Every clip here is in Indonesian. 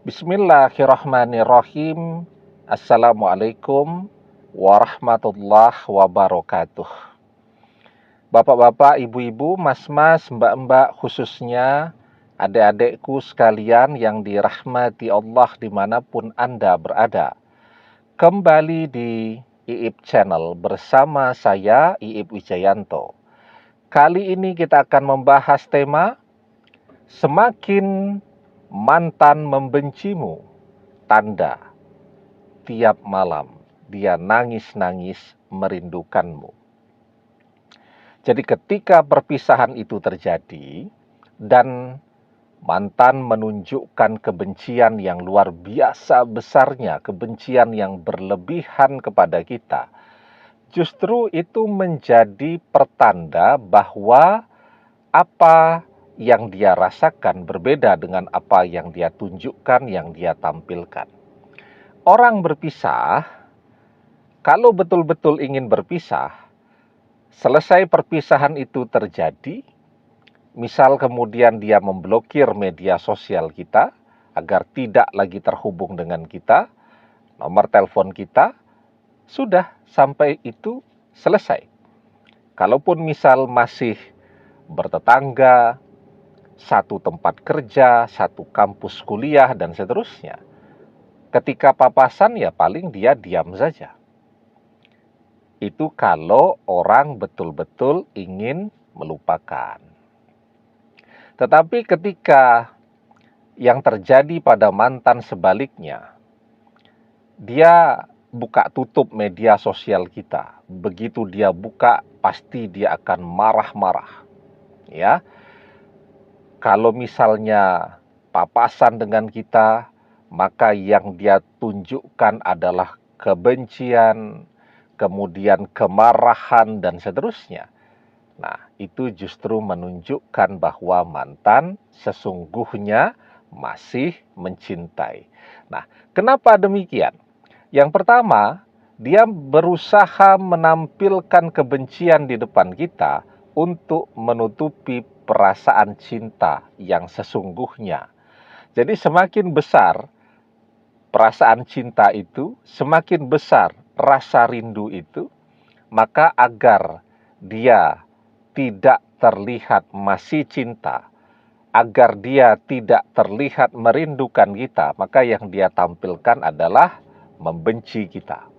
Bismillahirrahmanirrahim. Assalamualaikum warahmatullahi wabarakatuh. Bapak-bapak, ibu-ibu, mas-mas, mbak-mbak, khususnya adik-adikku sekalian yang dirahmati Allah dimanapun Anda berada. Kembali di IIP Channel bersama saya, IIP Wijayanto. Kali ini kita akan membahas tema semakin mantan membencimu, tanda tiap malam dia nangis-nangis merindukanmu. Jadi ketika perpisahan itu terjadi dan mantan menunjukkan kebencian yang luar biasa besarnya, kebencian yang berlebihan kepada kita, justru itu menjadi pertanda bahwa apa yang dia rasakan berbeda dengan apa yang dia tunjukkan, yang dia tampilkan. Orang berpisah, kalau betul-betul ingin berpisah, selesai perpisahan itu terjadi, misal kemudian dia memblokir media sosial kita, agar tidak lagi terhubung dengan kita, nomor telepon kita, sudah sampai itu selesai. Kalaupun misal masih bertetangga, satu tempat kerja, satu kampus kuliah, dan seterusnya, ketika papasan ya paling dia diam saja. Itu kalau orang betul-betul ingin melupakan. Tetapi ketika yang terjadi pada mantan sebaliknya, dia buka tutup media sosial kita. Begitu dia buka, pasti dia akan marah-marah. Ya, kalau misalnya papasan dengan kita, maka yang dia tunjukkan adalah kebencian, kemudian kemarahan, dan seterusnya. Nah, itu justru menunjukkan bahwa mantan sesungguhnya masih mencintai. Nah, kenapa demikian? Yang pertama, dia berusaha menampilkan kebencian di depan kita untuk menutupi perasaan cinta yang sesungguhnya. Jadi semakin besar perasaan cinta itu, semakin besar rasa rindu itu, maka agar dia tidak terlihat masih cinta, agar dia tidak terlihat merindukan kita, maka yang dia tampilkan adalah membenci kita.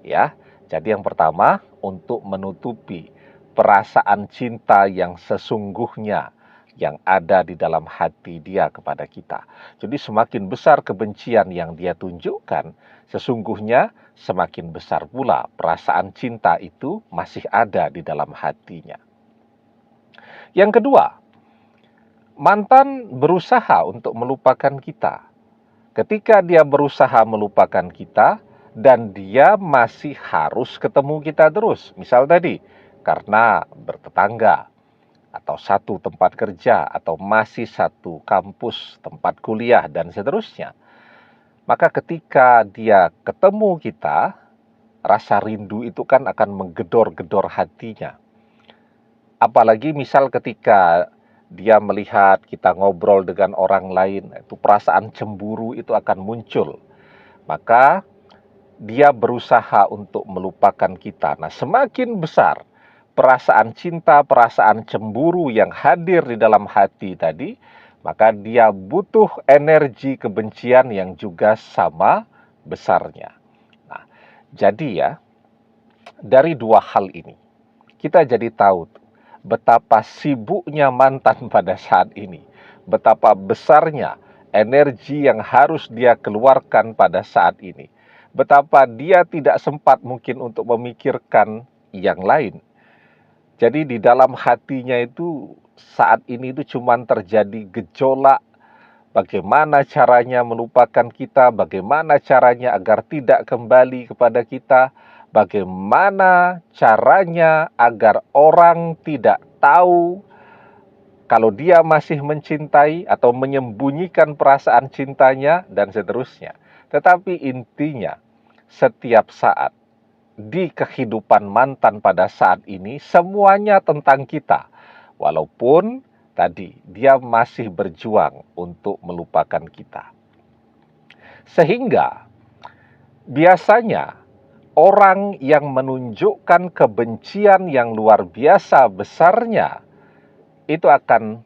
Ya, jadi yang pertama untuk menutupi perasaan cinta yang sesungguhnya yang ada di dalam hati dia kepada kita. Jadi semakin besar kebencian yang dia tunjukkan, sesungguhnya semakin besar pula perasaan cinta itu masih ada di dalam hatinya. Yang kedua, mantan berusaha untuk melupakan kita. Ketika dia berusaha melupakan kita, dan dia masih harus ketemu kita terus. Misal tadi, karena bertetangga, atau satu tempat kerja, atau masih satu kampus, tempat kuliah, dan seterusnya. Maka ketika dia ketemu kita, rasa rindu itu kan akan menggedor-gedor hatinya. Apalagi misal ketika dia melihat kita ngobrol dengan orang lain, itu perasaan cemburu itu akan muncul. Maka dia berusaha untuk melupakan kita. Nah, semakin besar perasaan cinta, perasaan cemburu yang hadir di dalam hati tadi, maka dia butuh energi kebencian yang juga sama besarnya. Nah, jadi ya, dari dua hal ini, kita jadi tahu betapa sibuknya mantan pada saat ini, betapa besarnya energi yang harus dia keluarkan pada saat ini, betapa dia tidak sempat mungkin untuk memikirkan yang lain. Jadi di dalam hatinya itu saat ini itu cuma terjadi gejolak, bagaimana caranya melupakan kita, bagaimana caranya agar tidak kembali kepada kita, bagaimana caranya agar orang tidak tahu kalau dia masih mencintai atau menyembunyikan perasaan cintanya, dan seterusnya. Tetapi intinya, setiap saat di kehidupan mantan pada saat ini, semuanya tentang kita. Walaupun tadi dia masih berjuang untuk melupakan kita. Sehingga biasanya orang yang menunjukkan kebencian yang luar biasa besarnya itu akan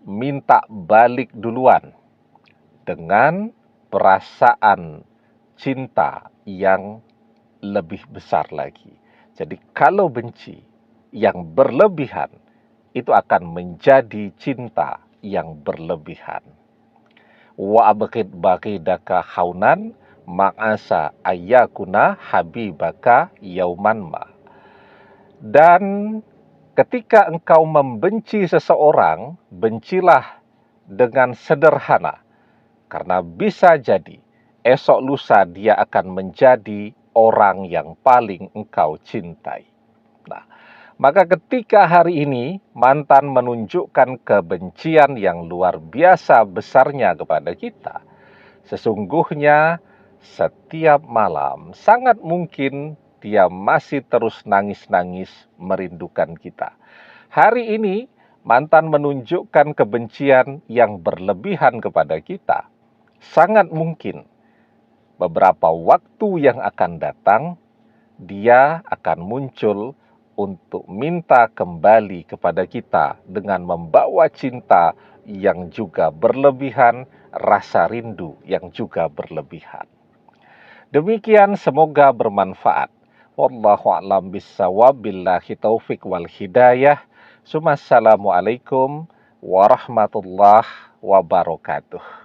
minta balik duluan dengan perasaan cinta yang lebih besar lagi. Jadi kalau benci yang berlebihan itu akan menjadi cinta yang berlebihan. Wa abghid baghidaka khaunan ma'asa ayyakuna habibaka yauman ma. Dan ketika engkau membenci seseorang, bencilah dengan sederhana. Karena bisa jadi esok lusa dia akan menjadi orang yang paling engkau cintai. Nah, maka ketika hari ini mantan menunjukkan kebencian yang luar biasa besarnya kepada kita, sesungguhnya setiap malam sangat mungkin dia masih terus nangis-nangis merindukan kita. Hari ini mantan menunjukkan kebencian yang berlebihan kepada kita. Sangat mungkin beberapa waktu yang akan datang dia akan muncul untuk minta kembali kepada kita dengan membawa cinta yang juga berlebihan, rasa rindu yang juga berlebihan. Demikian, semoga bermanfaat. Wallahu a'lam bishawab, billahi taufik wal hidayah. Assalamualaikum warahmatullahi wabarakatuh.